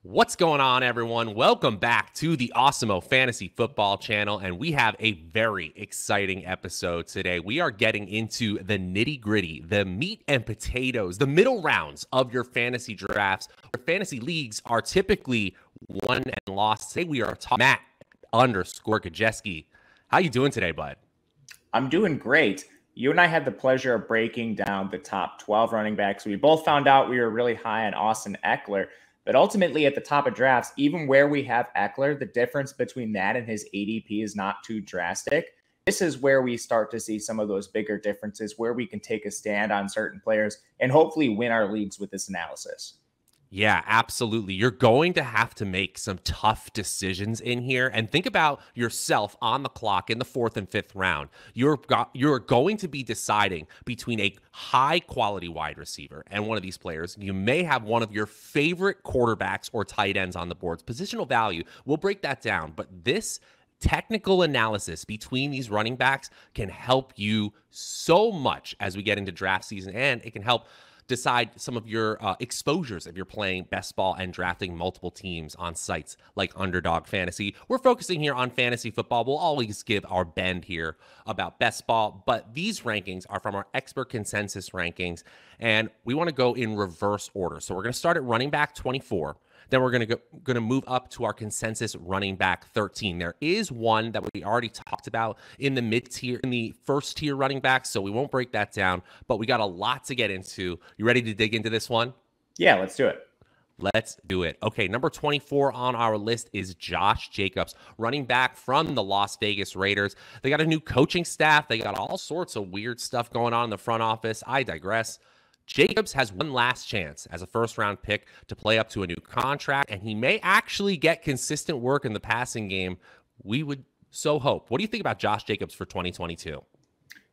What's going on, everyone? Welcome back to the Awesemo Fantasy Football Channel, and we have a very exciting episode today. We are getting into the nitty-gritty, the meat and potatoes, the middle rounds of your fantasy drafts. Your fantasy leagues are typically won and lost. Today we are talking Matt _Gajewski. How you doing today, bud? I'm doing great. You and I had the pleasure of breaking down the top 12 running backs. We both found out we were really high on Austin Ekeler. But ultimately, at the top of drafts, even where we have Ekeler, the difference between that and his ADP is not too drastic. This is where we start to see some of those bigger differences, where we can take a stand on certain players and hopefully win our leagues with this analysis. Yeah, absolutely. You're going to have to make some tough decisions in here, and think about yourself on the clock in the 4th and 5th round. You're going to be deciding between a high quality wide receiver and one of these players. You may have one of your favorite quarterbacks or tight ends on the boards. Positional value, we'll break that down, but this technical analysis between these running backs can help you so much as we get into draft season, and it can help decide some of your exposures if you're playing best ball and drafting multiple teams on sites like Underdog Fantasy. We're focusing here on fantasy football. We'll always give our bend here about best ball, but these rankings are from our expert consensus rankings, and we want to go in reverse order. So we're going to start at running back 24. Then we're going to move up to our consensus running back 13. There is one that we already talked about in the mid-tier, in the first tier running backs, so we won't break that down, but we got a lot to get into. You ready to dig into this one? Yeah, let's do it. Let's do it. Okay, number 24 on our list is Josh Jacobs, running back from the Las Vegas Raiders. They got a new coaching staff. They got all sorts of weird stuff going on in the front office. I digress. Jacobs has one last chance as a first-round pick to play up to a new contract, and he may actually get consistent work in the passing game. We would so hope. What do you think about Josh Jacobs for 2022?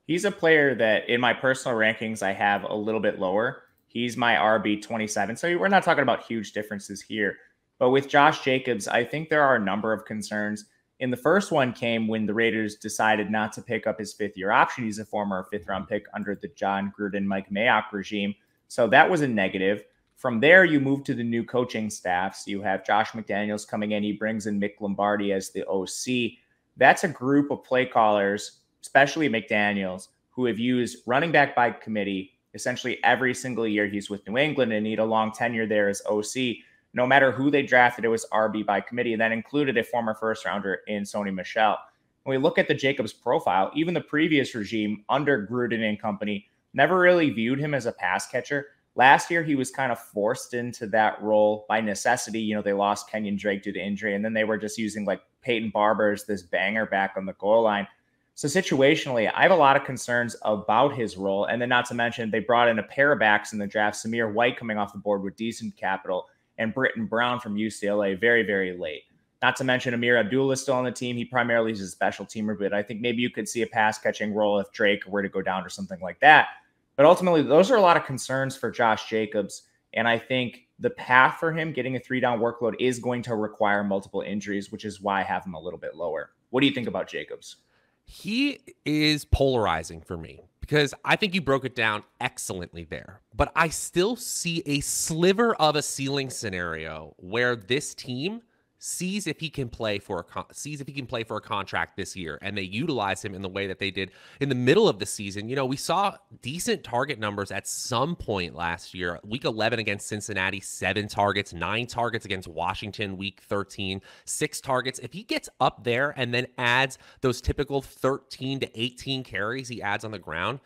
He's a player that in my personal rankings I have a little bit lower. He's my RB 27, so we're not talking about huge differences here. But with Josh Jacobs, I think there are a number of concerns. And the first one came when the Raiders decided not to pick up his 5th-year option. He's a former 5th-round pick under the John Gruden, Mike Mayock regime. So that was a negative. From there, you move to the new coaching staffs. You have Josh McDaniels coming in. He brings in Mick Lombardi as the OC. That's a group of play callers, especially McDaniels, who have used running back by committee essentially every single year he's with New England and need a long tenure there as OC. No matter who they drafted, it was RB by committee, and that included a former first-rounder in Sony Michel. When we look at the Jacobs profile, even the previous regime under Gruden and company never really viewed him as a pass catcher. Last year, he was kind of forced into that role by necessity. You know, they lost Kenyon Drake due to injury, and then they were just using like Peyton Barber as this banger back on the goal line. So situationally, I have a lot of concerns about his role, and then not to mention they brought in a pair of backs in the draft, Samir White coming off the board with decent capital, and Britton Brown from UCLA very, very late. Not to mention Amir Abdullah is still on the team. He primarily is a special teamer, but I think maybe you could see a pass-catching role if Drake were to go down or something like that. But ultimately, those are a lot of concerns for Josh Jacobs, and I think the path for him getting a 3-down workload is going to require multiple injuries, which is why I have him a little bit lower. What do you think about Jacobs? He is polarizing for me, because I think you broke it down excellently there. But I still see a sliver of a ceiling scenario where this team sees if he can play for a contract this year, and they utilize him in the way that they did in the middle of the season. You know, we saw decent target numbers at some point last year. Week 11 against Cincinnati, 7 targets, 9 targets against Washington, week 13, 6 targets. If he gets up there and then adds those typical 13 to 18 carries he adds on the ground,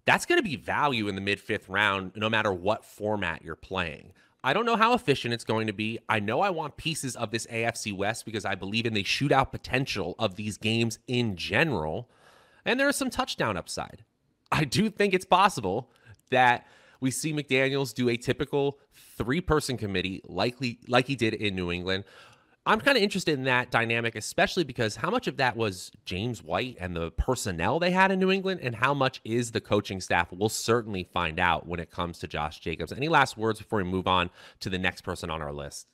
that's going to be value in the mid-5th round, no matter what format you're playing. I don't know how efficient it's going to be. I know I want pieces of this AFC West because I believe in the shootout potential of these games in general. And there is some touchdown upside. I do think it's possible that we see McDaniels do a typical 3-person committee like he did in New England. I'm kind of interested in that dynamic, especially because how much of that was James White and the personnel they had in New England, and how much is the coaching staff? We'll certainly find out when it comes to Josh Jacobs. Any last words before we move on to the next person on our list?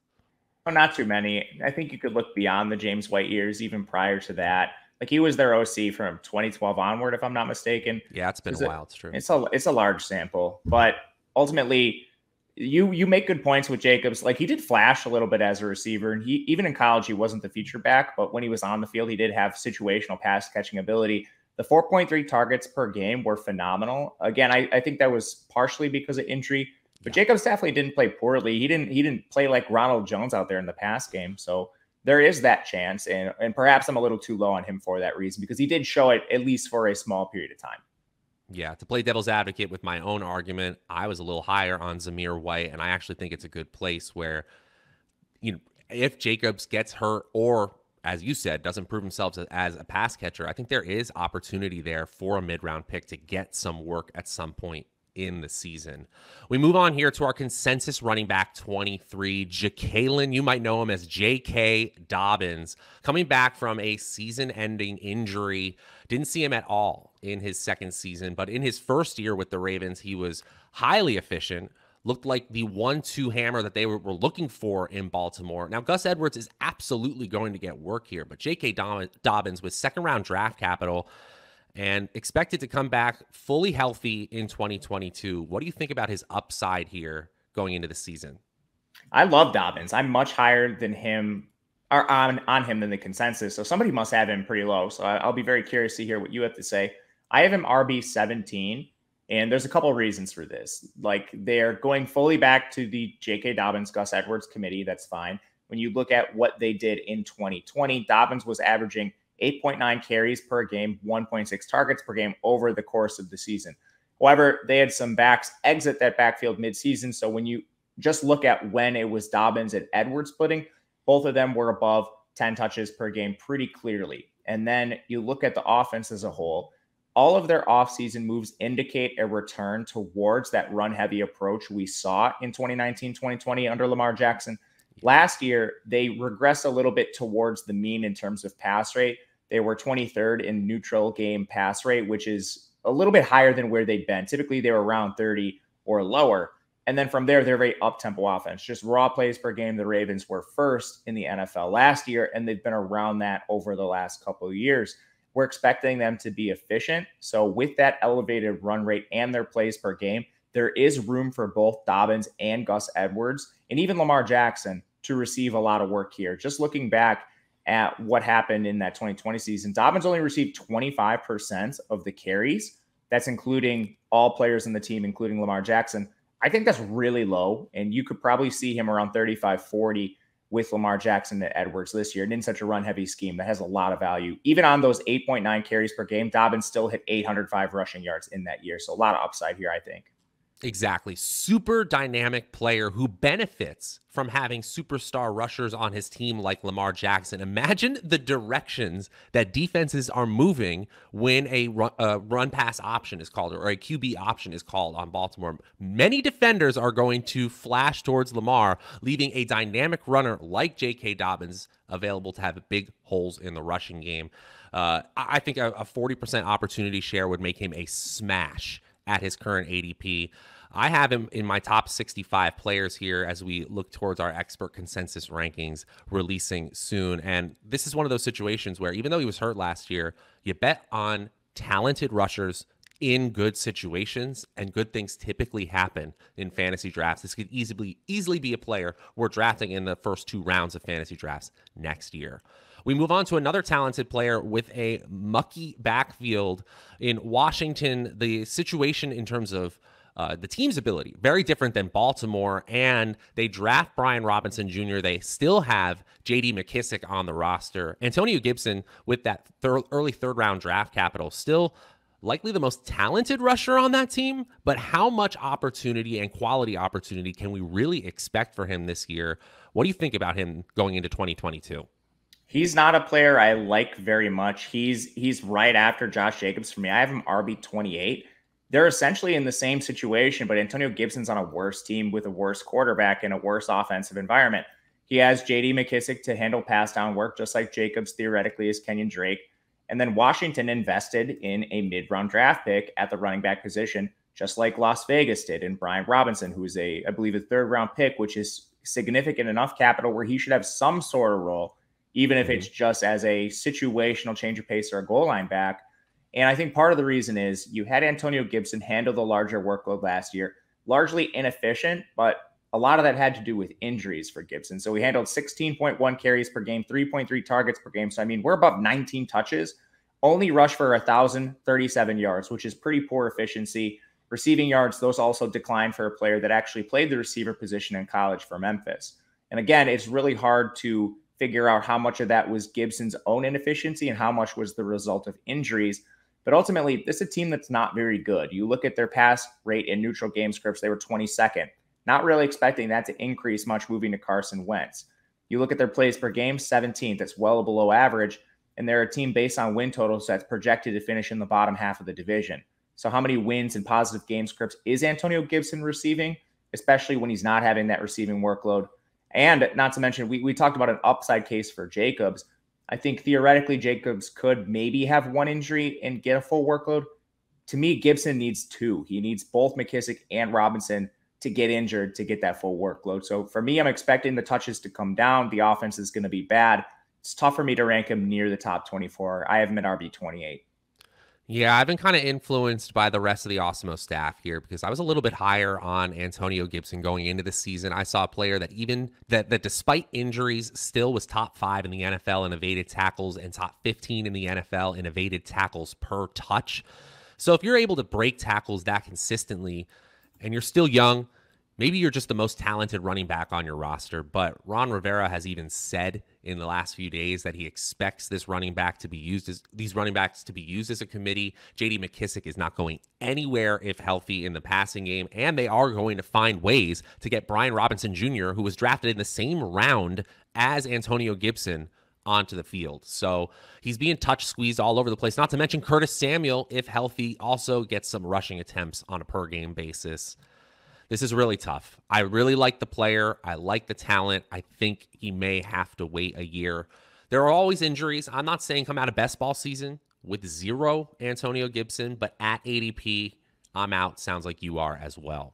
Oh, not too many. I think you could look beyond the James White years, even prior to that. Like, he was their OC from 2012 onward, if I'm not mistaken. Yeah, it's been a while. It's true. It's a large sample, but ultimately, You make good points with Jacobs. Like, he did flash a little bit as a receiver, and he even in college he wasn't the feature back, but when he was on the field, he did have situational pass catching ability. The 4.3 targets per game were phenomenal. Again, I think that was partially because of injury, but Jacobs definitely didn't play poorly. He didn't play like Ronald Jones out there in the pass game. So there is that chance, and perhaps I'm a little too low on him for that reason, because he did show it at least for a small period of time. Yeah, to play devil's advocate with my own argument, I was a little higher on Zamir White, and I actually think it's a good place where, if Jacobs gets hurt or, as you said, doesn't prove himself as a pass catcher, I think there is opportunity there for a mid-round pick to get some work at some point in the season. We move on here to our consensus running back 23, Jacalyn. You might know him as J.K. Dobbins, coming back from a season-ending injury. Didn't see him at all in his second season, but in his first year with the Ravens, he was highly efficient. Looked like the 1-2 hammer that they were looking for in Baltimore. Now, Gus Edwards is absolutely going to get work here, but J.K. Dobbins with second-round draft capital and expected to come back fully healthy in 2022. What do you think about his upside here going into the season? I love Dobbins. I'm much higher than him, or on him than the consensus. So somebody must have him pretty low. So I'll be very curious to hear what you have to say. I have him RB 17, and there's a couple of reasons for this. Like, they're going fully back to the J.K. Dobbins, Gus Edwards committee. That's fine. When you look at what they did in 2020, Dobbins was averaging 8.9 carries per game, 1.6 targets per game over the course of the season. However, they had some backs exit that backfield midseason. So when you just look at when it was Dobbins and Edwards splitting, both of them were above 10 touches per game pretty clearly. And then you look at the offense as a whole, all of their offseason moves indicate a return towards that run-heavy approach we saw in 2019, 2020 under Lamar Jackson. Last year, they regressed a little bit towards the mean in terms of pass rate. They were 23rd in neutral game pass rate, which is a little bit higher than where they've been. Typically, they were around 30 or lower. And then from there, they're very up-tempo offense. Just raw plays per game, the Ravens were first in the NFL last year, and they've been around that over the last couple of years. We're expecting them to be efficient. So with that elevated run rate and their plays per game, there is room for both Dobbins and Gus Edwards, and even Lamar Jackson, to receive a lot of work here. Just looking back at what happened in that 2020 season, Dobbins only received 25% of the carries. That's including all players in the team, including Lamar Jackson. I think that's really low, and you could probably see him around 35, 40 with Lamar Jackson and Edwards this year. And in such a run-heavy scheme, that has a lot of value. Even on those 8.9 carries per game, Dobbins still hit 805 rushing yards in that year. So a lot of upside here, I think. Exactly. Super dynamic player who benefits from having superstar rushers on his team like Lamar Jackson. Imagine the directions that defenses are moving when a run pass option is called, or a QB option is called on Baltimore. Many defenders are going to flash towards Lamar, leaving a dynamic runner like J.K. Dobbins available to have big holes in the rushing game. I think a 40% opportunity share would make him a smash at his current ADP. I have him in my top 65 players here as we look towards our expert consensus rankings releasing soon. And this is one of those situations where, even though he was hurt last year, you bet on talented rushers in good situations, and good things typically happen in fantasy drafts. This could easily be a player we're drafting in the first 2 rounds of fantasy drafts next year. We move on to another talented player with a mucky backfield in Washington. The situation in terms of the team's ability, very different than Baltimore, and they draft Brian Robinson Jr. They still have J.D. McKissick on the roster. Antonio Gibson, with that early third-round draft capital, still likely the most talented rusher on that team, but how much opportunity and quality opportunity can we really expect for him this year? What do you think about him going into 2022? He's not a player I like very much. He's right after Josh Jacobs for me. I have him RB 28. They're essentially in the same situation, but Antonio Gibson's on a worse team with a worse quarterback and a worse offensive environment. He has J.D. McKissick to handle pass down work, just like Jacobs theoretically is Kenyon Drake. And then Washington invested in a mid-round draft pick at the running back position, just like Las Vegas did in Brian Robinson, who is I believe, a third-round pick, which is significant enough capital where he should have some sort of role, even if it's just as a situational change of pace or a goal line back. And I think part of the reason is you had Antonio Gibson handle the larger workload last year, largely inefficient, but a lot of that had to do with injuries for Gibson. So he handled 16.1 carries per game, 3.3 targets per game. So, I mean, we're above 19 touches, only rushed for 1,037 yards, which is pretty poor efficiency. Receiving yards, those also declined for a player that actually played the receiver position in college for Memphis. And again, it's really hard to figure out how much of that was Gibson's own inefficiency and how much was the result of injuries. But ultimately, this is a team that's not very good. You look at their pass rate in neutral game scripts, they were 22nd. Not really expecting that to increase much moving to Carson Wentz. You look at their plays per game, 17th. That's well below average. And they're a team based on win totals that's projected to finish in the bottom half of the division. So how many wins and positive game scripts is Antonio Gibson receiving, especially when he's not having that receiving workload? And not to mention, we talked about an upside case for Jacobs. I think theoretically Jacobs could maybe have one injury and get a full workload. To me, Gibson needs two. He needs both McKissic and Robinson to get injured to get that full workload. So for me, I'm expecting the touches to come down. The offense is going to be bad. It's tough for me to rank him near the top 24. I have him at RB 28. Yeah, I've been kind of influenced by the rest of the Awesemo staff here because I was a little bit higher on Antonio Gibson going into the season. I saw a player that that despite injuries still was top 5 in the NFL in evaded tackles and top 15 in the NFL in evaded tackles per touch. So if you're able to break tackles that consistently and you're still young, maybe you're just the most talented running back on your roster, but Ron Rivera has even said in the last few days that he expects these running backs to be used as a committee. JD McKissic is not going anywhere if healthy in the passing game, and they are going to find ways to get Brian Robinson Jr., who was drafted in the same round as Antonio Gibson, onto the field. So he's being touch squeezed all over the place. Not to mention Curtis Samuel, if healthy, also gets some rushing attempts on a per game basis. This is really tough. I really like the player. I like the talent. I think he may have to wait a year. There are always injuries. I'm not saying come out of best ball season with 0 Antonio Gibson, but at ADP, I'm out. Sounds like you are as well.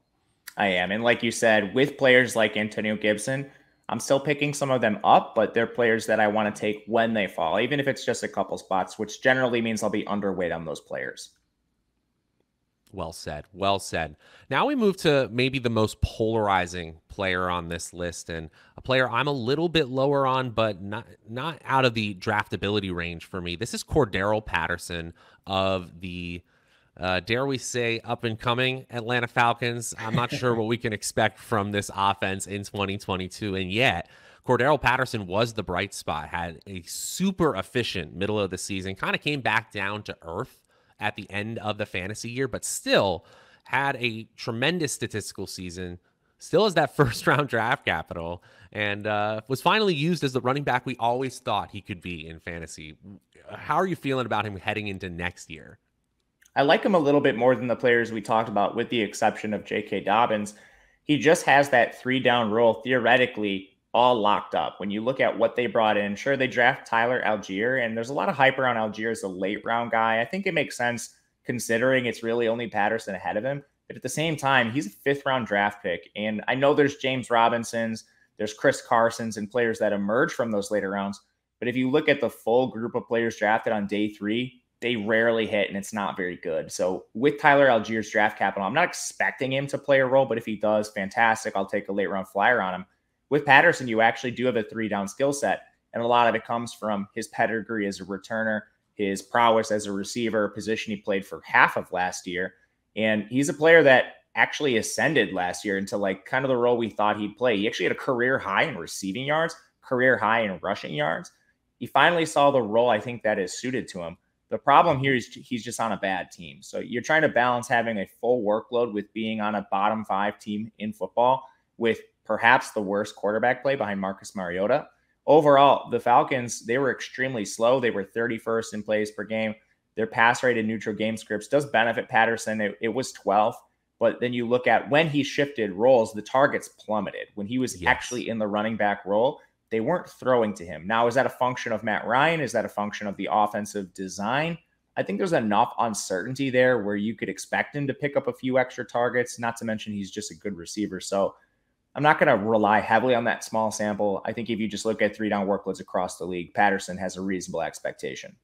I am. And like you said, with players like Antonio Gibson, I'm still picking some of them up, but they're players that I want to take when they fall, even if it's just a couple spots, which generally means I'll be underweight on those players. Well said. Well said. Now we move to maybe the most polarizing player on this list, and a player I'm a little bit lower on, but not out of the draftability range for me. This is Cordarrelle Patterson of the, dare we say, up-and-coming Atlanta Falcons. I'm not sure what we can expect from this offense in 2022, and yet Cordarrelle Patterson was the bright spot, had a super efficient middle of the season, kind of came back down to earth at the end of the fantasy year, but still had a tremendous statistical season, still has that first-round draft capital, and was finally used as the running back we always thought he could be in fantasy. How are you feeling about him heading into next year? I like him a little bit more than the players we talked about, with the exception of J.K. Dobbins. He just has that 3-down role theoretically all locked up. When you look at what they brought in, sure, they draft Tyler Algier, and there's a lot of hype around Algier as a late round guy. I think it makes sense considering it's really only Patterson ahead of him. But at the same time, he's a 5th-round draft pick. And I know there's James Robinsons, there's Chris Carsons, and players that emerge from those later rounds. But if you look at the full group of players drafted on day 3, they rarely hit, and it's not very good. So with Tyler Algier's draft capital, I'm not expecting him to play a role, but if he does, fantastic. I'll take a late-round flyer on him. With Patterson, you actually do have a 3-down skill set, and a lot of it comes from his pedigree as a returner, his prowess as a receiver, a position he played for half of last year. And he's a player that actually ascended last year into like kind of the role we thought he'd play. He actually had a career high in receiving yards, career high in rushing yards. He finally saw the role I think that is suited to him. The problem here is he's just on a bad team. So you're trying to balance having a full workload with being on a bottom 5 team in football with perhaps the worst quarterback play behind Marcus Mariota. Overall, the Falcons, they were extremely slow. They were 31st in plays per game. Their pass rate in neutral game scripts does benefit Patterson. It was 12th. But then you look at when he shifted roles, the targets plummeted. When he was actually in the running back role, they weren't throwing to him. Now, is that a function of Matt Ryan? Is that a function of the offensive design? I think there's enough uncertainty there where you could expect him to pick up a few extra targets, not to mention he's just a good receiver. So I'm not going to rely heavily on that small sample. I think if you just look at 3-down workloads across the league, Patterson has a reasonable expectation.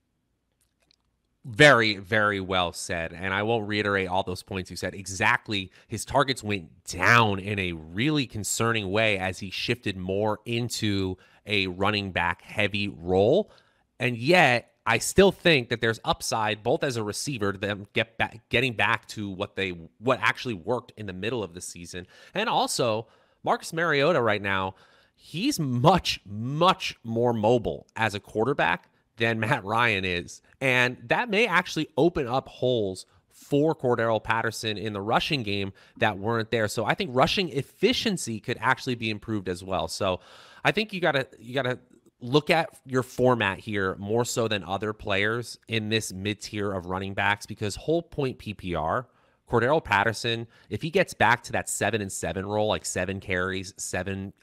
Very, very well said. And I won't reiterate all those points you said. Exactly. His targets went down in a really concerning way as he shifted more into a running back heavy role. And yet, I still think that there's upside both as a receiver to them getting back to what actually worked in the middle of the season. And also, Marcus Mariota right now, he's much, much more mobile as a quarterback than Matt Ryan is. And that may actually open up holes for Cordarrelle Patterson in the rushing game that weren't there. So I think rushing efficiency could actually be improved as well. So I think you gotta look at your format here more so than other players in this mid-tier of running backs, because whole point PPR, Cordarrelle Patterson, if he gets back to that 7-7 role, like 7 carries, seven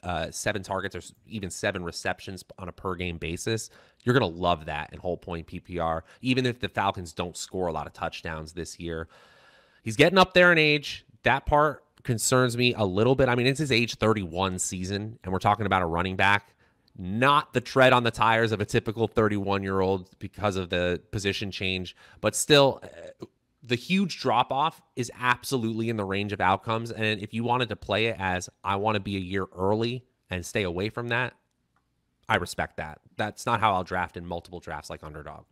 targets, or even 7 receptions on a per game basis, you're going to love that in whole point PPR, even if the Falcons don't score a lot of touchdowns this year. He's getting up there in age. That part concerns me a little bit. I mean, it's his age 31 season, and we're talking about a running back, not the tread on the tires of a typical 31-year-old because of the position change, but still, the huge drop-off is absolutely in the range of outcomes. And if you wanted to play it as, I want to be a year early and stay away from that, I respect that. That's not how I'll draft in multiple drafts like underdog.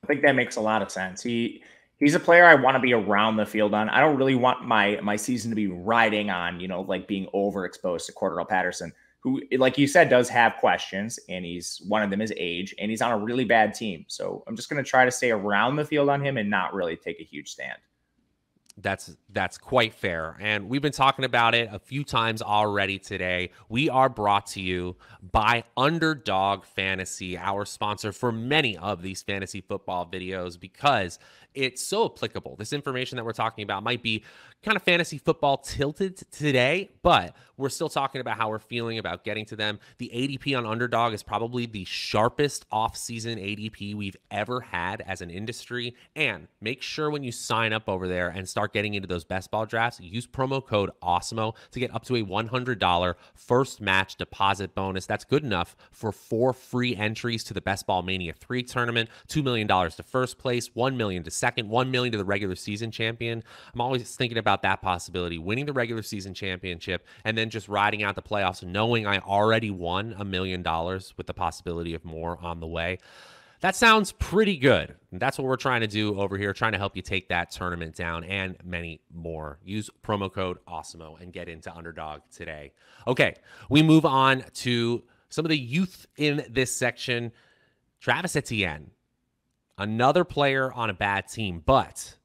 I think that makes a lot of sense. He's a player I want to be around the field on. I don't really want my season to be riding on, like being overexposed to Cordarrelle Patterson, who, like you said, does have questions, and one of them is age, and he's on a really bad team. So I'm just going to try to stay around the field on him and not really take a huge stand. That's quite fair. And we've been talking about it a few times already today. We are brought to you by Underdog Fantasy, our sponsor for many of these fantasy football videos, because it's so applicable. This information that we're talking about might be kind of fantasy football tilted today, but we're still talking about how we're feeling about getting to them. The ADP on Underdog is probably the sharpest offseason ADP we've ever had as an industry. And make sure when you sign up over there and start getting into those best ball drafts, use promo code Awesemo to get up to a $100 first match deposit bonus. That's good enough for 4 free entries to the Best Ball Mania 3 tournament, $2 million to first place, $1 million to second, $1 million to the regular season champion. I'm always thinking about that possibility, winning the regular season championship and then just riding out the playoffs, knowing I already won $1 million with the possibility of more on the way. That sounds pretty good. That's what we're trying to do over here, trying to help you take that tournament down and many more. Use promo code Awesemo and get into Underdog today. Okay, we move on to some of the youth in this section. Travis Etienne, another player on a bad team, but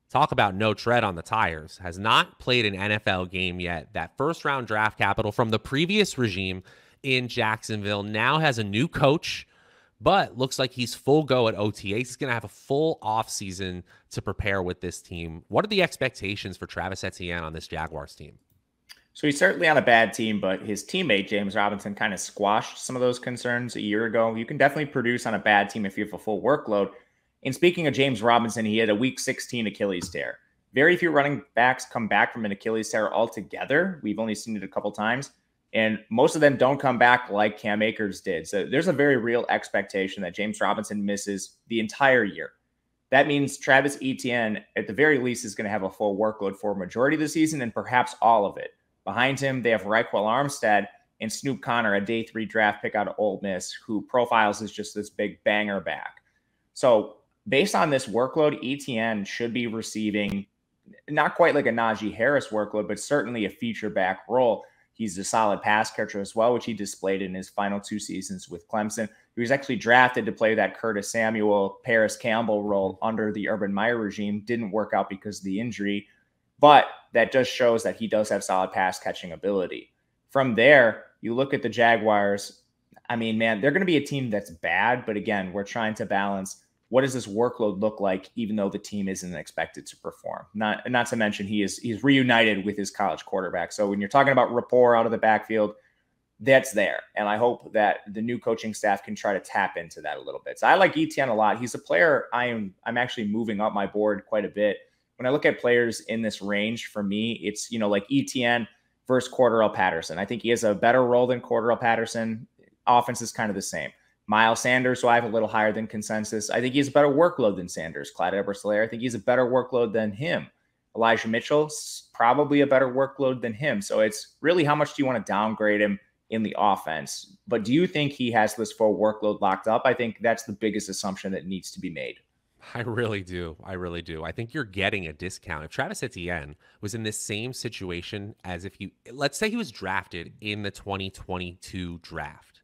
talk about no tread on the tires, has not played an NFL game yet. That first-round draft capital from the previous regime in Jacksonville now has a new coach, but looks like he's full go at OTAs. He's going to have a full offseason to prepare with this team. What are the expectations for Travis Etienne on this Jaguars team? So he's certainly on a bad team, but his teammate, James Robinson, kind of squashed some of those concerns a year ago. You can definitely produce on a bad team if you have a full workload. And speaking of James Robinson, he had a week 16 Achilles tear. Very few running backs come back from an Achilles tear altogether. We've only seen it a couple times. And most of them don't come back like Cam Akers did. So there's a very real expectation that James Robinson misses the entire year. That means Travis Etienne, at the very least, is going to have a full workload for a majority of the season and perhaps all of it. Behind him, they have Raquel Armstead and Snoop Connor, a day 3 draft pick out of Ole Miss, who profiles as just this big banger back. So based on this workload, Etienne should be receiving not quite like a Najee Harris workload, but certainly a feature back role. He's a solid pass catcher as well, which he displayed in his final 2 seasons with Clemson. He was actually drafted to play that Curtis Samuel, Paris Campbell role under the Urban Meyer regime. Didn't work out because of the injury, but that just shows that he does have solid pass catching ability. From there, you look at the Jaguars. I mean, man, they're going to be a team that's bad, but again, we're trying to balance what does this workload look like, even though the team isn't expected to perform. Not to mention he's reunited with his college quarterback. So when you're talking about rapport out of the backfield, that's there. And I hope that the new coaching staff can try to tap into that a little bit. So I like Etienne a lot. He's a player I'm actually moving up my board quite a bit. When I look at players in this range, for me, it's, like Etienne versus Cordarrelle Patterson. I think he has a better role than Cordarrelle Patterson. Offense is kind of the same. Miles Sanders, who I have a little higher than consensus. I think he's a better workload than Sanders. Clyde Edwards-Helaire, I think he's a better workload than him. Elijah Mitchell's probably a better workload than him. So it's really how much do you want to downgrade him in the offense? But do you think he has this full workload locked up? I think that's the biggest assumption that needs to be made. I really do. I really do. I think you're getting a discount. If Travis Etienne was in this same situation as if let's say he was drafted in the 2022 draft,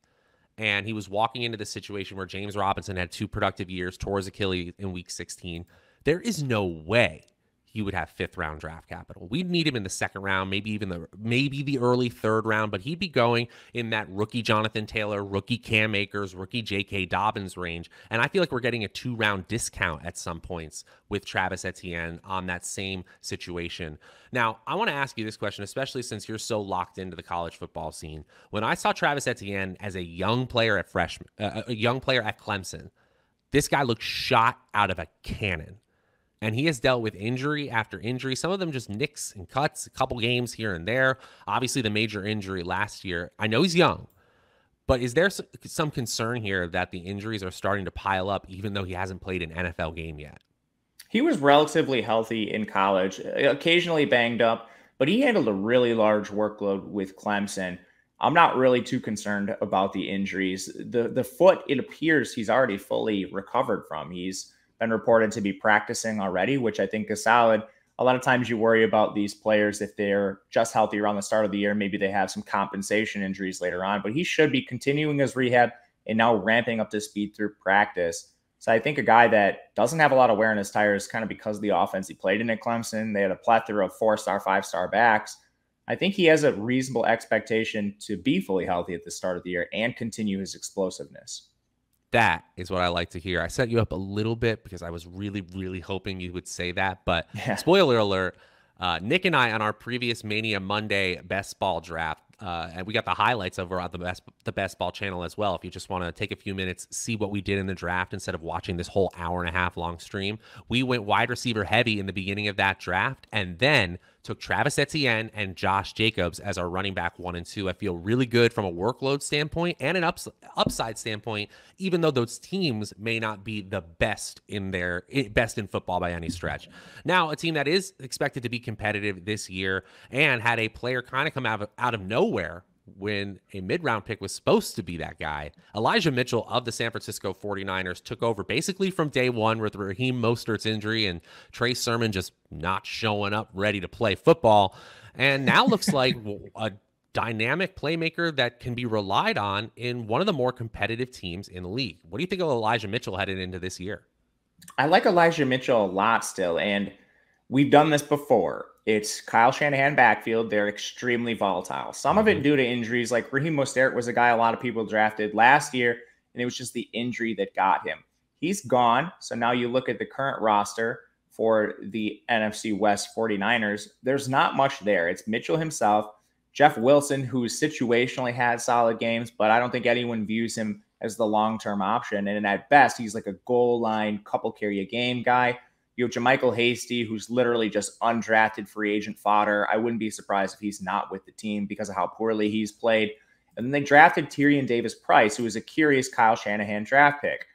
and he was walking into the situation where James Robinson had 2 productive years, tore his Achilles in week 16, there is no way he would have 5th round draft capital. We'd need him in the 2nd round, maybe even the early 3rd round, but he'd be going in that rookie Jonathan Taylor, rookie Cam Akers, rookie J.K. Dobbins range. And I feel like we're getting a 2-round discount at some points with Travis Etienne on that same situation. Now, I want to ask you this question, especially since you're so locked into the college football scene. When I saw Travis Etienne as a young player at Clemson, this guy looked shot out of a cannon. And he has dealt with injury after injury, some of them just nicks and cuts, a couple games here and there. Obviously, the major injury last year. I know he's young, but is there some concern here that the injuries are starting to pile up, even though he hasn't played an NFL game yet? He was relatively healthy in college, occasionally banged up, but he handled a really large workload with Clemson. I'm not really too concerned about the injuries. The foot, it appears he's already fully recovered from. He's been reported to be practicing already, which I think is solid. A lot of times you worry about these players if they're just healthy around the start of the year. Maybe they have some compensation injuries later on, but he should be continuing his rehab and now ramping up to speed through practice. So I think a guy that doesn't have a lot of wear in his tires kind of because of the offense he played in at Clemson. They had a plethora of 4-star, 5-star backs. I think he has a reasonable expectation to be fully healthy at the start of the year and continue his explosiveness. That is what I like to hear. I set you up a little bit because I was really, really hoping you would say that. But Spoiler alert, Nick and I on our previous Mania Monday Best Ball draft, and we got the highlights over on the Best Ball channel as well. If you just want to take a few minutes, see what we did in the draft instead of watching this whole hour-and-a-half long stream. We went wide receiver heavy in the beginning of that draft and then took Travis Etienne and Josh Jacobs as our running back 1 and 2. I feel really good from a workload standpoint and an upside standpoint, even though those teams may not be the best in football by any stretch. Now, a team that is expected to be competitive this year and had a player kind of come out of nowhere when a mid-round pick was supposed to be that guy. Elijah Mitchell of the San Francisco 49ers took over basically from day one with Raheem Mostert's injury and Trey Sermon just not showing up ready to play football. And now looks like a dynamic playmaker that can be relied on in one of the more competitive teams in the league. What do you think of Elijah Mitchell headed into this year? I like Elijah Mitchell a lot still, and we've done this before. It's Kyle Shanahan backfield. They're extremely volatile. Some of it due to injuries, like Raheem Mostert was a guy a lot of people drafted last year, and it was just the injury that got him. He's gone. So now you look at the current roster for the NFC West 49ers. There's not much there. It's Mitchell himself, Jeff Wilson, who situationally had solid games, but I don't think anyone views him as the long-term option. And at best, he's like a goal line, couple carry a game guy. You have JaMychal Hasty, who's literally just undrafted free agent fodder. I wouldn't be surprised if he's not with the team because of how poorly he's played. And then they drafted Tyrion Davis-Price, who was a curious Kyle Shanahan draft pick.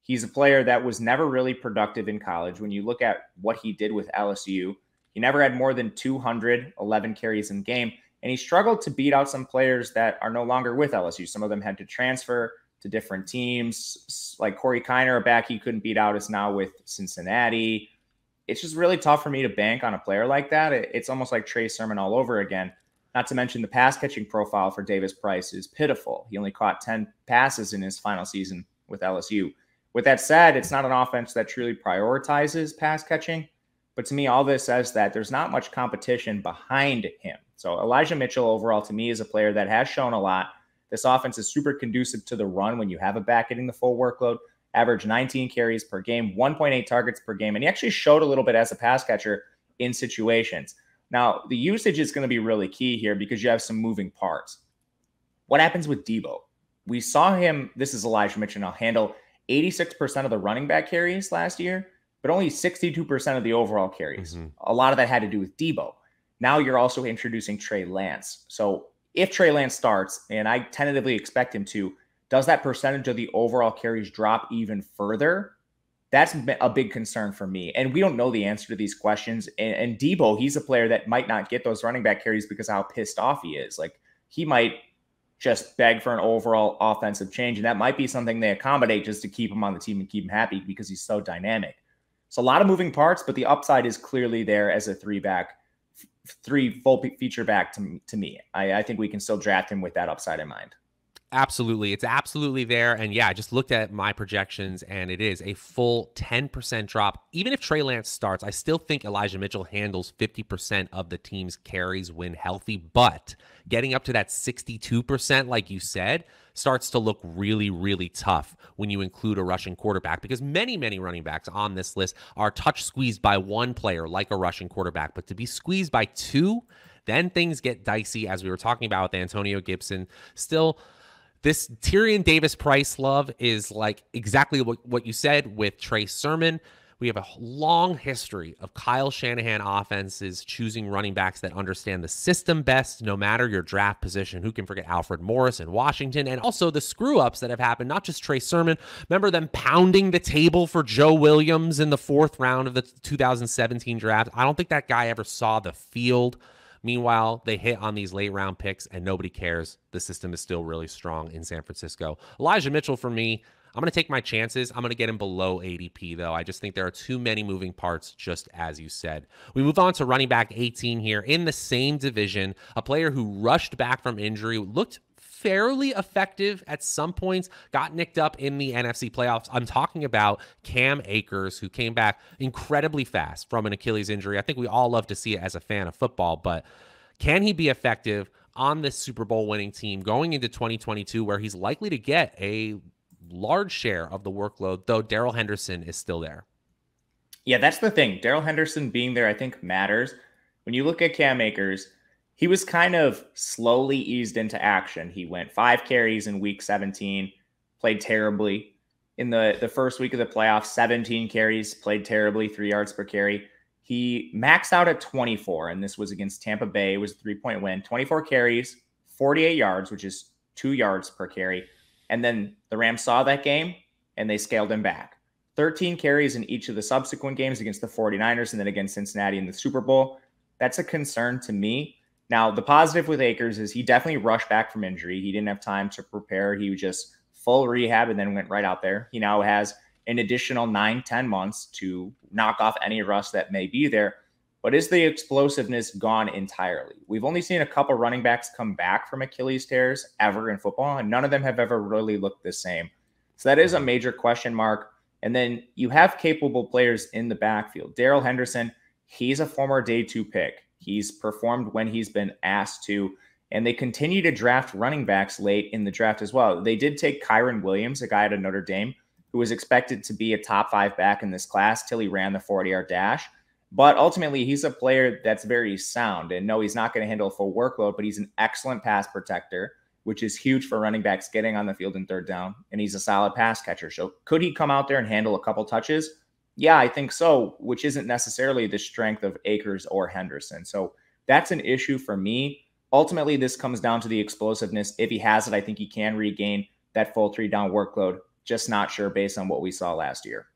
He's a player that was never really productive in college. When you look at what he did with LSU, he never had more than 211 carries in game, and he struggled to beat out some players that are no longer with LSU. Some of them had to transfer to different teams, like Corey Kiner, a back he couldn't beat out, is now with Cincinnati. It's just really tough for me to bank on a player like that. It's almost like Trey Sermon all over again. Not to mention the pass catching profile for Davis-Price is pitiful. He only caught 10 passes in his final season with LSU. With that said, it's not an offense that truly prioritizes pass catching. But to me, all this says that there's not much competition behind him. So Elijah Mitchell overall to me is a player that has shown a lot. This offense is super conducive to the run when you have a back getting the full workload. Average 19 carries per game, 1.8 targets per game. And he actually showed a little bit as a pass catcher in situations. Now, the usage is going to be really key here because you have some moving parts. What happens with Debo? We saw him, this is Elijah Mitchell now, handle 86% of the running back carries last year, but only 62% of the overall carries. A lot of that had to do with Debo. Now you're also introducing Trey Lance. So if Trey Lance starts, and I tentatively expect him to, does that percentage of the overall carries drop even further? That's a big concern for me. And we don't know the answer to these questions. And Debo, he's a player that might not get those running back carries because of how pissed off he is. Like, he might just beg for an overall offensive change. And that might be something they accommodate just to keep him on the team and keep him happy because he's so dynamic. So a lot of moving parts, but the upside is clearly there as a three full feature back to me. I think we can still draft him with that upside in mind. Absolutely. It's absolutely there. And yeah, I just looked at my projections and it is a full 10% drop. Even if Trey Lance starts, I still think Elijah Mitchell handles 50% of the team's carries when healthy, but getting up to that 62%, like you said, starts to look really, really tough when you include a rushing quarterback, because many running backs on this list are touch squeezed by one player like a rushing quarterback, but to be squeezed by two, then things get dicey, as we were talking about with Antonio Gibson. Still, this Tyrion Davis Price love is like exactly what you said with Trey Sermon. We have a long history of Kyle Shanahan offenses choosing running backs that understand the system best, no matter your draft position. Who can forget Alfred Morris in Washington? And also the screw-ups that have happened, not just Trey Sermon. Remember them pounding the table for Joe Williams in the 4th round of the 2017 draft? I don't think that guy ever saw the field. Meanwhile, they hit on these late round picks and nobody cares. The system is still really strong in San Francisco. Elijah Mitchell, for me, I'm going to take my chances. I'm going to get him below ADP, though. I just think there are too many moving parts, just as you said. We move on to running back 18 here in the same division. A player who rushed back from injury, looked fairly effective at some points, got nicked up in the NFC playoffs. I'm talking about Cam Akers, who came back incredibly fast from an Achilles injury. I think we all love to see it as a fan of football, but can he be effective on this Super Bowl winning team going into 2022, where he's likely to get a large share of the workload, though Darrell Henderson is still there? Yeah, that's the thing. Darrell Henderson being there, I think, matters. When you look at Cam Akers, he was kind of slowly eased into action. He went 5 carries in week 17, played terribly. In the first week of the playoffs, 17 carries, played terribly, 3 yards per carry. He maxed out at 24, and this was against Tampa Bay. It was a 3-point win. 24 carries, 48 yards, which is 2 yards per carry. And then the Rams saw that game, and they scaled him back. 13 carries in each of the subsequent games against the 49ers and then against Cincinnati in the Super Bowl. That's a concern to me. Now, the positive with Akers is he definitely rushed back from injury. He didn't have time to prepare. He was just full rehab and then went right out there. He now has an additional 9-10 months to knock off any rust that may be there. But is the explosiveness gone entirely? We've only seen a couple running backs come back from Achilles tears ever in football, and none of them have ever really looked the same. So that is a major question mark. And then you have capable players in the backfield. Darrell Henderson, he's a former day 2 pick. He's performed when he's been asked to, and they continue to draft running backs late in the draft as well. They did take Kyron Williams, a guy out of Notre Dame, who was expected to be a top 5 back in this class till he ran the 40-yard dash. But ultimately, he's a player that's very sound. And no, he's not going to handle a full workload, but he's an excellent pass protector, which is huge for running backs getting on the field in 3rd down. And he's a solid pass catcher. So could he come out there and handle a couple touches? Yeah, I think so, which isn't necessarily the strength of Akers or Henderson. So that's an issue for me. Ultimately, this comes down to the explosiveness. If he has it, I think he can regain that full 3-down workload. Just not sure based on what we saw last year.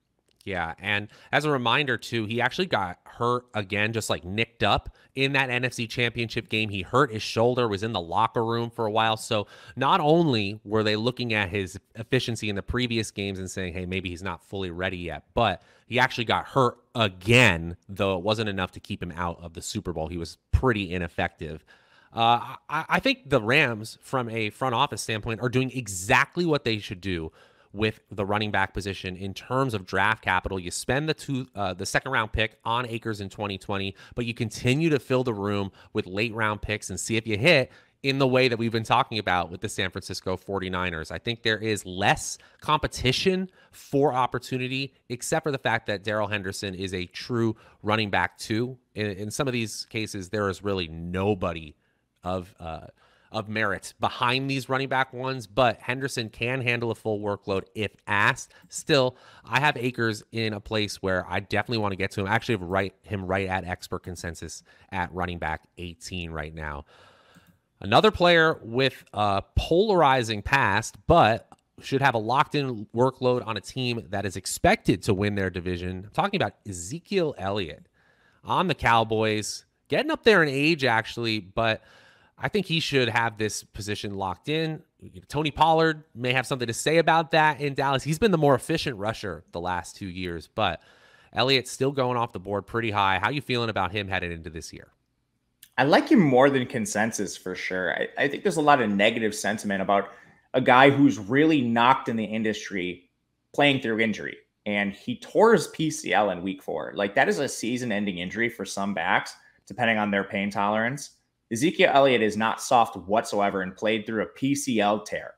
Yeah, and as a reminder, too, he actually got hurt again, just like nicked up in that NFC Championship game. He hurt his shoulder, was in the locker room for a while. So not only were they looking at his efficiency in the previous games and saying, hey, maybe he's not fully ready yet, but he actually got hurt again, though it wasn't enough to keep him out of the Super Bowl. He was pretty ineffective. I think the Rams, from a front office standpoint, are doing exactly what they should do with the running back position in terms of draft capital. You spend the 2nd round pick on Akers in 2020, but you continue to fill the room with late round picks and see if you hit in the way that we've been talking about with the San Francisco 49ers. I think there is less competition for opportunity, except for the fact that Darrell Henderson is a true running back too. In some of these cases, there is really nobody of merit behind these running back ones, but Henderson can handle a full workload if asked. Still, I have Akers in a place where I definitely want to get to him. I actually have him right at expert consensus at running back 18 right now. Another player with a polarizing past, but should have a locked-in workload on a team that is expected to win their division. I'm talking about Ezekiel Elliott on the Cowboys, getting up there in age, actually, but I think he should have this position locked in. Tony Pollard may have something to say about that in Dallas. He's been the more efficient rusher the last 2 years, but Elliott's still going off the board pretty high. How are you feeling about him headed into this year? I like him more than consensus for sure. I think there's a lot of negative sentiment about a guy who's really knocked in the industry playing through injury. And he tore his PCL in week 4. Like, that is a season-ending injury for some backs, depending on their pain tolerance. Ezekiel Elliott is not soft whatsoever and played through a PCL tear.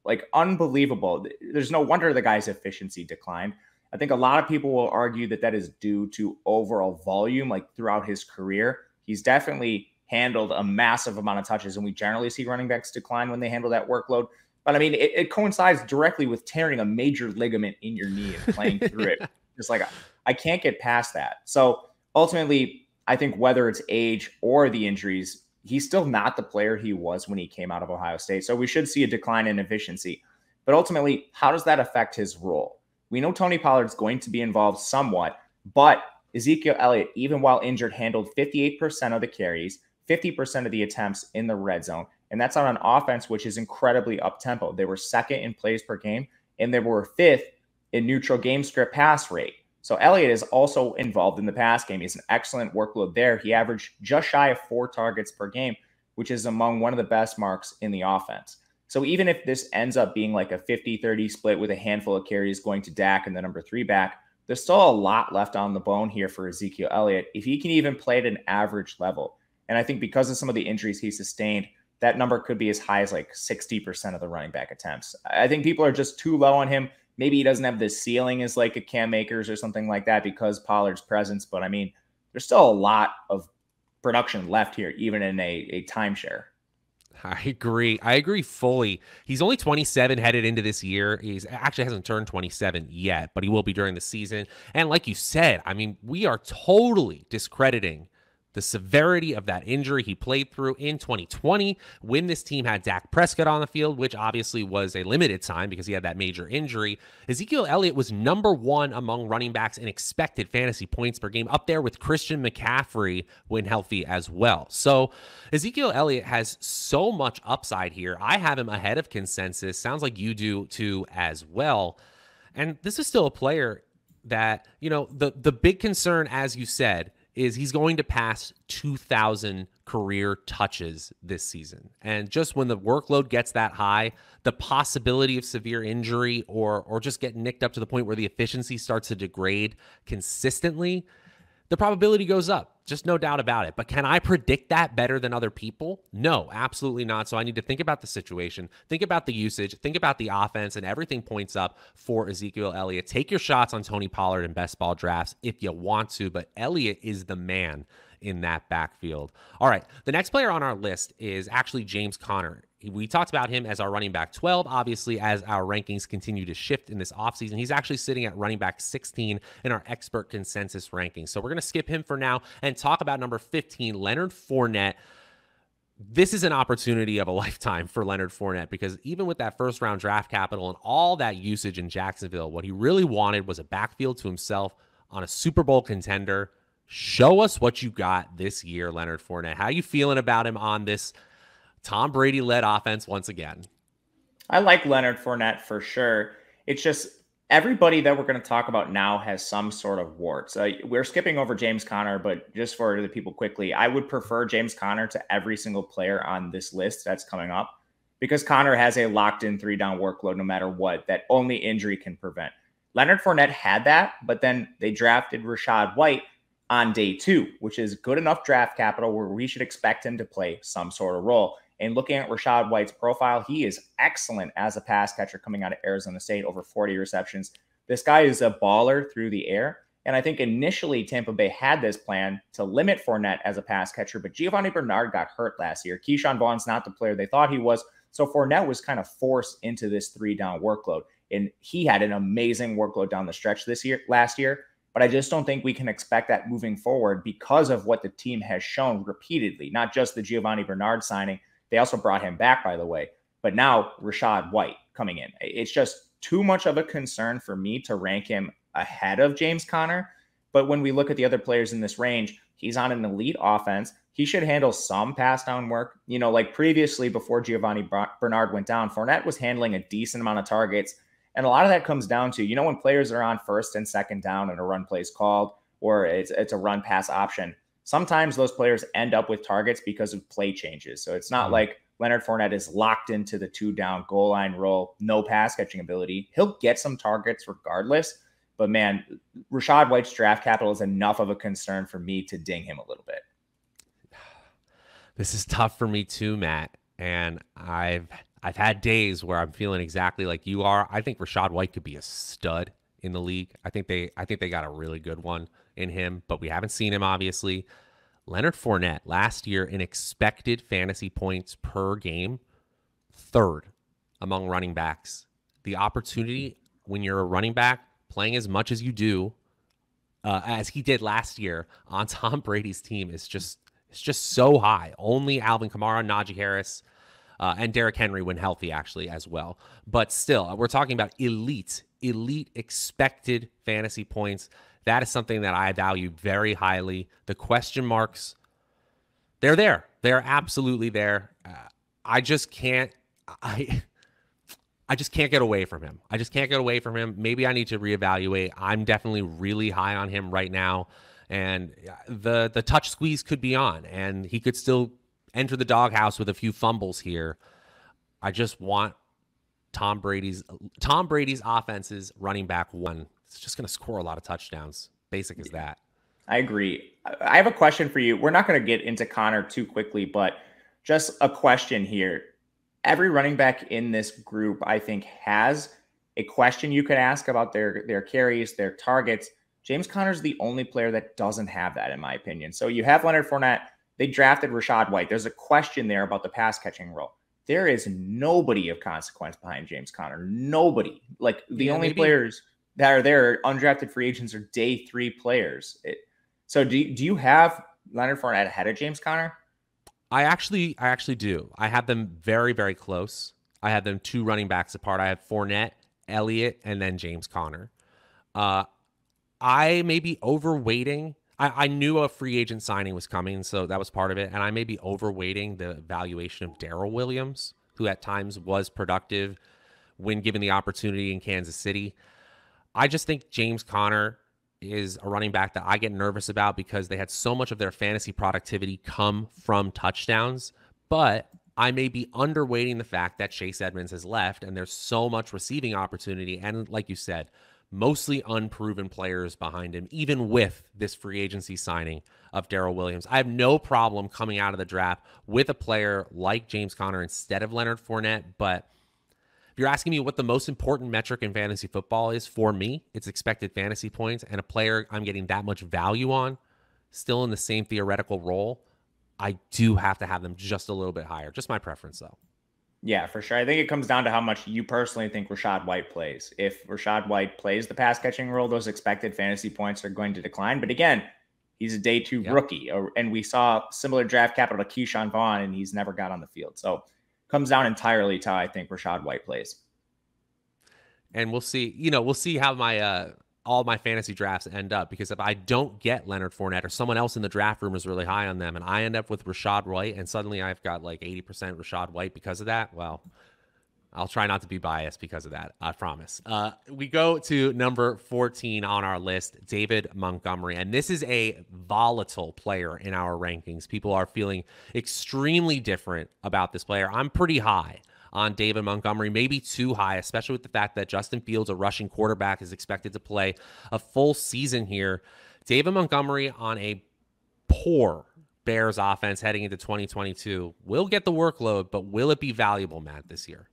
Like, unbelievable. There's no wonder the guy's efficiency declined. I think a lot of people will argue that that is due to overall volume, like throughout his career. He's definitely handled a massive amount of touches, and we generally see running backs decline when they handle that workload. But I mean, it coincides directly with tearing a major ligament in your knee and playing through it. Just like, I can't get past that. So ultimately, I think whether it's age or the injuries, he's still not the player he was when he came out of Ohio State. So we should see a decline in efficiency. But ultimately, how does that affect his role? We know Tony Pollard's going to be involved somewhat, but Ezekiel Elliott, even while injured, handled 58% of the carries, 50% of the attempts in the red zone. And that's on an offense which is incredibly up-tempo. They were 2nd in plays per game, and they were 5th in neutral game script pass rate. So Elliott is also involved in the pass game. He's an excellent workload there. He averaged just shy of 4 targets per game, which is among one of the best marks in the offense. So even if this ends up being like a 50-30 split with a handful of carries going to Dak and the number 3 back, there's still a lot left on the bone here for Ezekiel Elliott if he can even play at an average level. And I think because of some of the injuries he sustained, that number could be as high as like 60% of the running back attempts. I think people are just too low on him. Maybe he doesn't have the ceiling as like a Cam Akers or something like that because Pollard's presence. But I mean, there's still a lot of production left here, even in a timeshare. I agree. I agree fully. He's only 27 headed into this year. He's actually hasn't turned 27 yet, but he will be during the season. And like you said, I mean, we are totally discrediting the severity of that injury he played through in 2020 when this team had Dak Prescott on the field, which obviously was a limited time because he had that major injury. Ezekiel Elliott was number 1 among running backs in expected fantasy points per game, up there with Christian McCaffrey when healthy as well. So Ezekiel Elliott has so much upside here. I have him ahead of consensus. Sounds like you do too as well. And this is still a player that, you know, the big concern, as you said, is he's going to pass 2,000 career touches this season. And just when the workload gets that high, the possibility of severe injury or just getting nicked up to the point where the efficiency starts to degrade consistently, the probability goes up. Just no doubt about it. But can I predict that better than other people? No, absolutely not. So I need to think about the situation, think about the usage, think about the offense, and everything points up for Ezekiel Elliott. Take your shots on Tony Pollard in best ball drafts if you want to, but Elliott is the man in that backfield. All right, the next player on our list is actually James Conner. We talked about him as our running back 12. Obviously, as our rankings continue to shift in this offseason, he's actually sitting at running back 16 in our expert consensus rankings. So we're going to skip him for now and talk about number 15, Leonard Fournette. This is an opportunity of a lifetime for Leonard Fournette because even with that first-round draft capital and all that usage in Jacksonville, what he really wanted was a backfield to himself on a Super Bowl contender. Show us what you got this year, Leonard Fournette. How are you feeling about him on this Tom Brady-led offense once again? I like Leonard Fournette for sure. It's just everybody that we're going to talk about now has some sort of warts. We're skipping over James Conner, but just for the people quickly, I would prefer James Conner to every single player on this list that's coming up because Conner has a locked-in 3-down workload no matter what that only injury can prevent. Leonard Fournette had that, but then they drafted Rachaad White on day 2, which is good enough draft capital where we should expect him to play some sort of role. And looking at Rachaad White's profile, he is excellent as a pass catcher coming out of Arizona State, over 40 receptions. This guy is a baller through the air. And I think initially Tampa Bay had this plan to limit Fournette as a pass catcher, but Giovanni Bernard got hurt last year. Keyshawn Vaughn's not the player they thought he was. So Fournette was kind of forced into this 3-down workload. And he had an amazing workload down the stretch last year. But I just don't think we can expect that moving forward because of what the team has shown repeatedly, not just the Giovanni Bernard signing. They also brought him back, by the way. But now Rachaad White coming in. It's just too much of a concern for me to rank him ahead of James Conner. But when we look at the other players in this range, he's on an elite offense. He should handle some pass down work. You know, like previously before Giovanni Bernard went down, Fournette was handling a decent amount of targets. And a lot of that comes down to, you know, when players are on first and second down and a run play is called, or it's a run pass option, sometimes those players end up with targets because of play changes. So it's not like Leonard Fournette is locked into the 2-down goal line role, no pass catching ability. He'll get some targets regardless. But man, Rachaad White's draft capital is enough of a concern for me to ding him a little bit. This is tough for me too, Matt. And I've had days where I'm feeling exactly like you are. I think Rachaad White could be a stud in the league. I think they got a really good one in him, but we haven't seen him, obviously. Leonard Fournette last year in expected fantasy points per game, third among running backs. The opportunity when you're a running back playing as much as you do, as he did last year on Tom Brady's team, is just so high. Only Alvin Kamara, Najee Harris, and Derrick Henry when healthy, actually, as well. But still, we're talking about elite expected fantasy points. That is something that I value very highly. The question marks, they're there. They're absolutely there. I just can't get away from him. Maybe I need to reevaluate. I'm definitely really high on him right now. And the touch squeeze could be on, and he could still enter the doghouse with a few fumbles here. I just want Tom Brady's offense's running back one. It's just going to score a lot of touchdowns. Basic as that. I agree. I have a question for you. We're not going to get into Connor too quickly, but just a question here. Every running back in this group, I think, has a question you could ask about their carries, their targets. James Conner's the only player that doesn't have that, in my opinion. So you have Leonard Fournette. They drafted Rachaad White. There's a question there about the pass catching role. There is nobody of consequence behind James Conner. Nobody. Like the only players that are there, undrafted free agents, are day 3 players. So do you have Leonard Fournette ahead of James Conner? I actually do. I have them very, very close. I have them 2 running backs apart. I have Fournette, Elliott, and then James Conner. I may be overweighting. I knew a free agent signing was coming, so that was part of it. And I may be overweighting the valuation of Darrell Williams, who at times was productive when given the opportunity in Kansas City. I just think James Conner is a running back that I get nervous about because they had so much of their fantasy productivity come from touchdowns. But I may be underweighting the fact that Chase Edmonds has left and there's so much receiving opportunity. And like you said, mostly unproven players behind him, even with this free agency signing of Darrell Williams. I have no problem coming out of the draft with a player like James Conner instead of Leonard Fournette. But if you're asking me what the most important metric in fantasy football is for me, it's expected fantasy points, and a player I'm getting that much value on, still in the same theoretical role, I do have to have them just a little bit higher. Just my preference, though. Yeah, for sure. I think it comes down to how much you personally think Rachaad White plays. If Rachaad White plays the pass catching role, those expected fantasy points are going to decline. But again, he's a day 2 rookie, and we saw similar draft capital to Keyshawn Vaughn, and he's never got on the field. So it comes down entirely to how I think Rachaad White plays. And we'll see. We'll see how my all my fantasy drafts end up, because if I don't get Leonard Fournette or someone else in the draft room is really high on them and I end up with Rachaad White and suddenly I've got like 80% Rachaad White because of that, well, I'll try not to be biased because of that. I promise. We go to number 14 on our list, David Montgomery. And this is a volatile player in our rankings. People are feeling extremely different about this player. I'm pretty high on David Montgomery, maybe too high, especially with the fact that Justin Fields, a rushing quarterback, is expected to play a full season here. David Montgomery on a poor Bears offense heading into 2022 will get the workload, but will it be valuable, Matt, this year?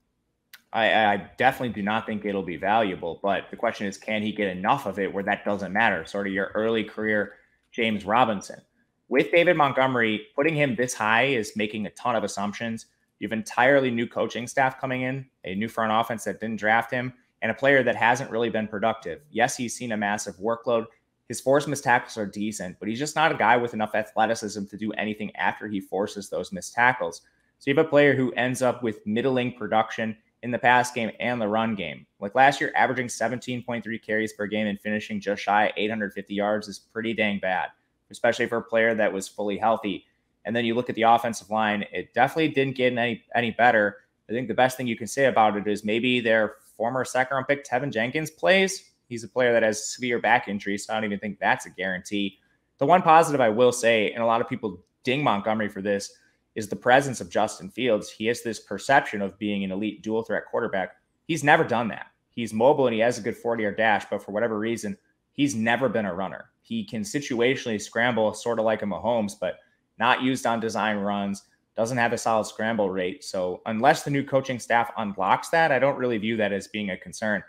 I definitely do not think it'll be valuable, but the question is, can he get enough of it where that doesn't matter? Sort of your early career James Robinson. With David Montgomery, putting him this high is making a ton of assumptions. You have entirely new coaching staff coming in, a new front office that didn't draft him, and a player that hasn't really been productive. Yes, he's seen a massive workload. His forced missed tackles are decent, but he's just not a guy with enough athleticism to do anything after he forces those missed tackles. So you have a player who ends up with middling production in the pass game and the run game. Like last year, averaging 17.3 carries per game and finishing just shy of 850 yards is pretty dang bad, especially for a player that was fully healthy. And then you look at the offensive line, it definitely didn't get any better. I think the best thing you can say about it is maybe their former second-round pick, Tevin Jenkins, plays. He's a player that has severe back injury, so I don't even think that's a guarantee. The one positive I will say, and a lot of people ding Montgomery for this, is the presence of Justin Fields. He has this perception of being an elite dual-threat quarterback. He's never done that. He's mobile and he has a good 40-yard dash, but for whatever reason, he's never been a runner. He can situationally scramble sort of like a Mahomes, but not used on design runs, doesn't have a solid scramble rate. So unless the new coaching staff unblocks that, I don't really view that as being a concern.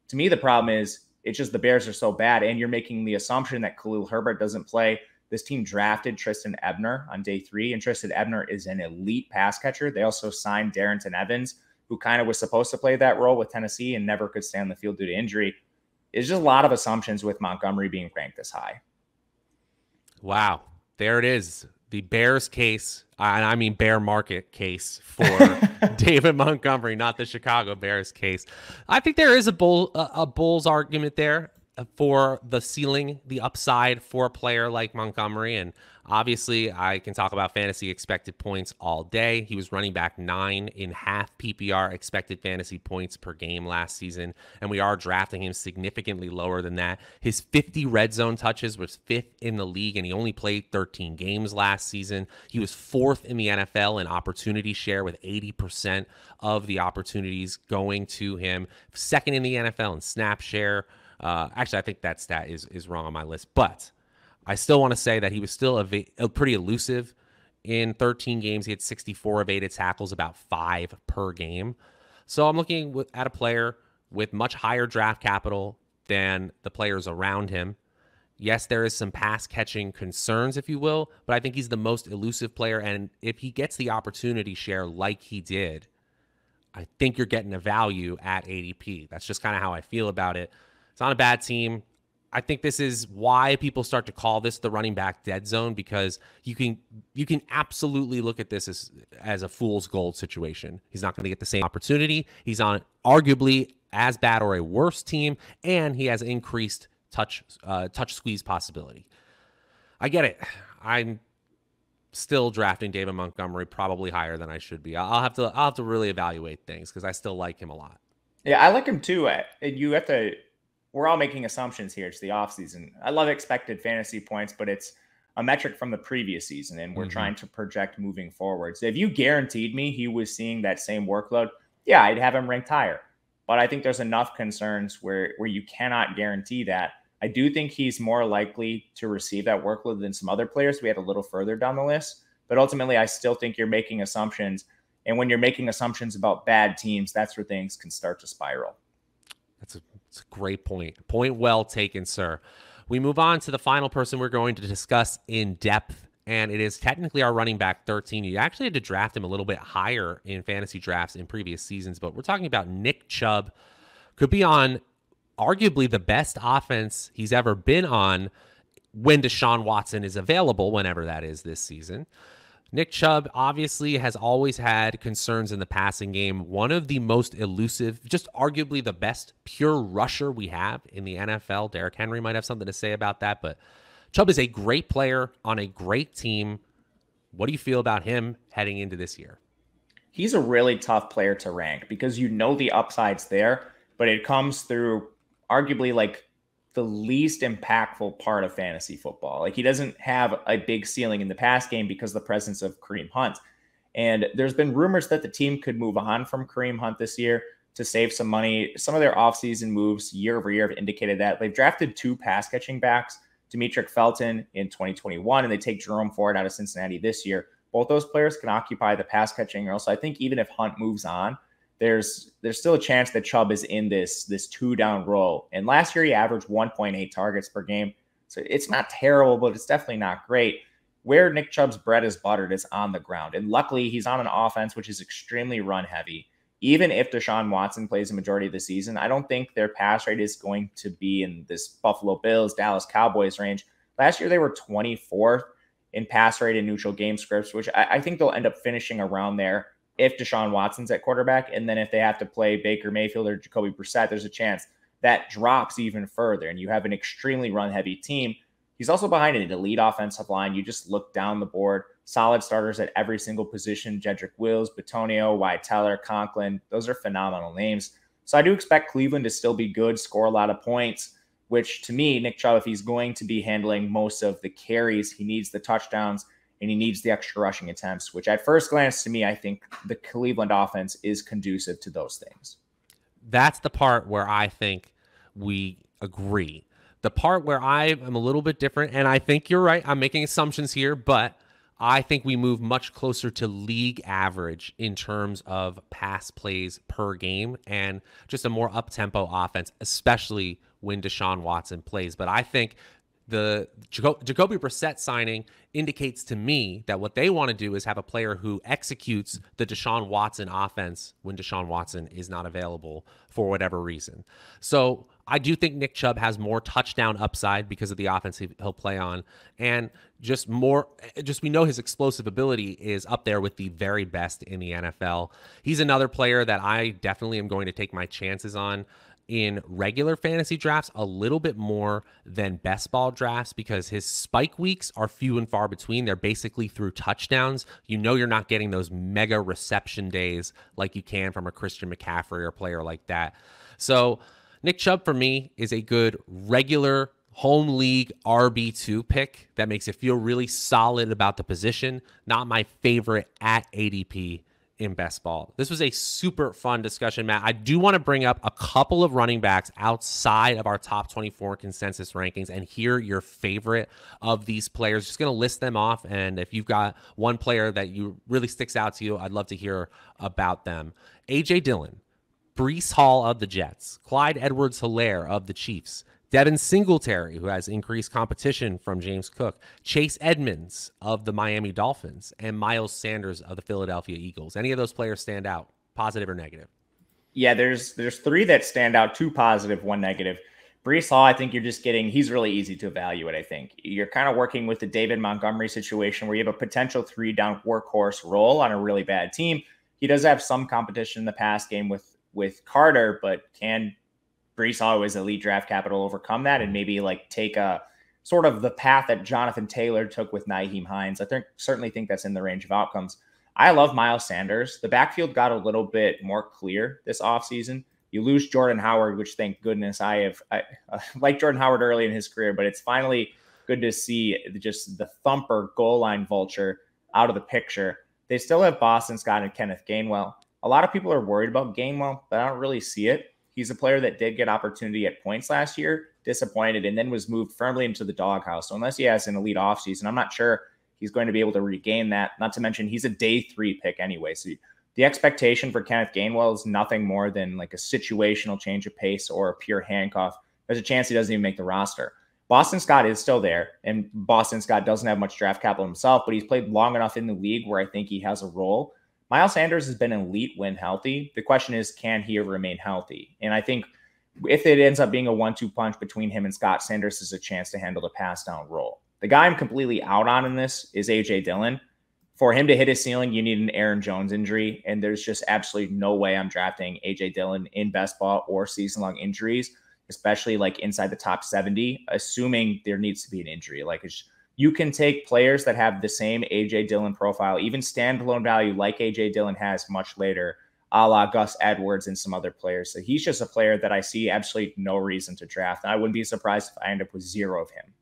To me, the problem is it's just the Bears are so bad, and you're making the assumption that Khalil Herbert doesn't play. This team drafted Tristan Ebner on day 3, and Tristan Ebner is an elite pass catcher. They also signed Darrington Evans, who kind of was supposed to play that role with Tennessee and never could stay on the field due to injury. It's just a lot of assumptions with Montgomery being ranked this high. Wow. There it is. The Bears case, and I mean bear market case for David Montgomery, not the Chicago Bears case. I think there is a Bulls argument there for the ceiling, the upside for a player like Montgomery. And obviously, I can talk about fantasy expected points all day. He was running back 9 in half PPR expected fantasy points per game last season, and we are drafting him significantly lower than that. His 50 red zone touches was 5th in the league, and he only played 13 games last season. He was 4th in the NFL in opportunity share, with 80% of the opportunities going to him. 2nd in the NFL in snap share. Actually, I think that stat is wrong on my list, but I still want to say that he was still pretty elusive in 13 games. He had 64 evaded tackles, about 5 per game. So I'm looking at a player with much higher draft capital than the players around him. Yes, there is some pass catching concerns, if you will, but I think he's the most elusive player. And if he gets the opportunity share like he did, I think you're getting a value at ADP. That's just kind of how I feel about it. It's not a bad team. I think this is why people start to call this the running back dead zone, because you can absolutely look at this as a fool's gold situation. He's not going to get the same opportunity. He's on arguably as bad or a worse team, and he has increased touch squeeze possibility. I get it. I'm still drafting David Montgomery probably higher than I should be. I'll have to really evaluate things because I still like him a lot. Yeah, I like him too. You have to. We're all making assumptions here. It's the offseason. I love expected fantasy points, but it's a metric from the previous season, and we're trying to project moving forward. So if you guaranteed me he was seeing that same workload, yeah, I'd have him ranked higher. But I think there's enough concerns where you cannot guarantee that. I do think he's more likely to receive that workload than some other players we had a little further down the list. But ultimately, I still think you're making assumptions. And when you're making assumptions about bad teams, that's where things can start to spiral. It's a great point. Point well taken, sir. We move on to the final person we're going to discuss in depth, and it is technically our running back 13. You actually had to draft him a little bit higher in fantasy drafts in previous seasons, but we're talking about Nick Chubb. Could be on arguably the best offense he's ever been on when Deshaun Watson is available, whenever that is this season. Nick Chubb obviously has always had concerns in the passing game. One of the most elusive, just arguably the best pure rusher we have in the NFL. Derrick Henry might have something to say about that, but Chubb is a great player on a great team. What do you feel about him heading into this year? He's a really tough player to rank because you know the upside's there, but it comes through arguably like the least impactful part of fantasy football. Like he doesn't have a big ceiling in the pass game because of the presence of Kareem Hunt. And there's been rumors that the team could move on from Kareem Hunt this year to save some money. Some of their offseason moves year over year have indicated that. They've drafted 2 pass catching backs, Demetric Felton in 2021, and they take Jerome Ford out of Cincinnati this year. Both those players can occupy the pass catching role. So I think even if Hunt moves on, there's still a chance that Chubb is in this 2-down role. And last year he averaged 1.8 targets per game. So it's not terrible, but it's definitely not great. Where Nick Chubb's bread is buttered is on the ground. And luckily he's on an offense which is extremely run heavy. Even if Deshaun Watson plays the majority of the season, I don't think their pass rate is going to be in this Buffalo Bills, Dallas Cowboys range. Last year they were 24th in pass rate in neutral game scripts, which I think they'll end up finishing around there. if Deshaun Watson's at quarterback. And then if they have to play Baker Mayfield or Jacoby Brissett, there's a chance that drops even further. And you have an extremely run-heavy team. He's also behind an elite offensive line. You just look down the board, solid starters at every single position. Jedrick Wills, Bitonio, Wyatt Teller, Conklin. Those are phenomenal names. So I do expect Cleveland to still be good, score a lot of points, which to me, Nick Chubb, if he's going to be handling most of the carries, he needs the touchdowns and he needs the extra rushing attempts, which at first glance to me, I think the Cleveland offense is conducive to those things. That's the part where I think we agree. The part where I am a little bit different, and I think you're right, I'm making assumptions here, but I think we move much closer to league average in terms of pass plays per game and just a more up-tempo offense, especially when Deshaun Watson plays. But I think the Jacoby Brissett signing indicates to me that what they want to do is have a player who executes the Deshaun Watson offense when Deshaun Watson is not available for whatever reason. So I do think Nick Chubb has more touchdown upside because of the offense he'll play on, and just we know his explosive ability is up there with the very best in the NFL. He's another player that I definitely am going to take my chances on in regular fantasy drafts a little bit more than best ball drafts because his spike weeks are few and far between. They're basically through touchdowns. You know, you're not getting those mega reception days like you can from a Christian McCaffrey or a player like that. So Nick Chubb for me is a good regular home league RB2 pick that makes you feel really solid about the position. Not my favorite at ADP in best ball. This was a super fun discussion, Matt. I do want to bring up a couple of running backs outside of our top 24 consensus rankings and hear your favorite of these players. Just going to list them off, and if you've got one player that you really sticks out to you, I'd love to hear about them. A.J. Dillon, Breece Hall of the Jets, Clyde Edwards-Helaire of the Chiefs, Devin Singletary, who has increased competition from James Cook, Chase Edmonds of the Miami Dolphins, and Miles Sanders of the Philadelphia Eagles. Any of those players stand out, positive or negative? Yeah, there's three that stand out, two positive, one negative. Breece Hall, I think you're just getting, he's really easy to evaluate, I think. You're kind of working with the David Montgomery situation where you have a potential 3-down workhorse role on a really bad team. He does have some competition in the pass game with Carter, but can Breece Hall with elite draft capital overcome that and maybe like take a sort of the path that Jonathan Taylor took with Nyheim Hines? Certainly think that's in the range of outcomes. I love Miles Sanders. The backfield got a little bit more clear this offseason. You lose Jordan Howard, which thank goodness I like Jordan Howard early in his career, but it's finally good to see just the thumper goal line vulture out of the picture. They still have Boston Scott and Kenneth Gainwell. A lot of people are worried about Gainwell, but I don't really see it. He's a player that did get opportunity at points last year, disappointed, and then was moved firmly into the doghouse. So unless he has an elite offseason, I'm not sure he's going to be able to regain that. Not to mention he's a day 3 pick anyway. So the expectation for Kenneth Gainwell is nothing more than like a situational change of pace or a pure handcuff. There's a chance he doesn't even make the roster. Boston Scott is still there, and Boston Scott doesn't have much draft capital himself, but he's played long enough in the league where I think he has a role. Miles Sanders has been elite when healthy. The question is, can he remain healthy? And I think if it ends up being a 1-2 punch between him and Scott, Sanders has a chance to handle the pass down role. The guy I'm completely out on in this is A.J. Dillon. For him to hit his ceiling, you need an Aaron Jones injury, and there's just absolutely no way I'm drafting A.J. Dillon in best ball or season-long injuries, especially like inside the top 70, assuming there needs to be an injury. Like you can take players that have the same A.J. Dillon profile, even standalone value like A.J. Dillon has much later, a la Gus Edwards and some other players. So he's just a player that I see absolutely no reason to draft. And I wouldn't be surprised if I end up with 0 of him.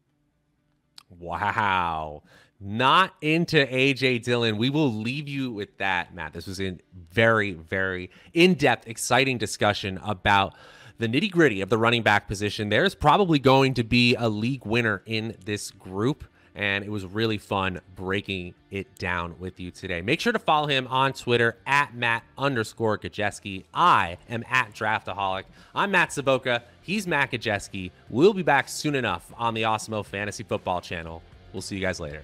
Wow. Not into A.J. Dillon. We will leave you with that, Matt. This was a very, very in-depth, exciting discussion about the nitty-gritty of the running back position. There's probably going to be a league winner in this group, and it was really fun breaking it down with you today. Make sure to follow him on Twitter at Matt_Gajewski. I am at Draftaholic. I'm Matt Savoca. He's Matt Gajewski. We'll be back soon enough on the Awesemo Fantasy Football channel. We'll see you guys later.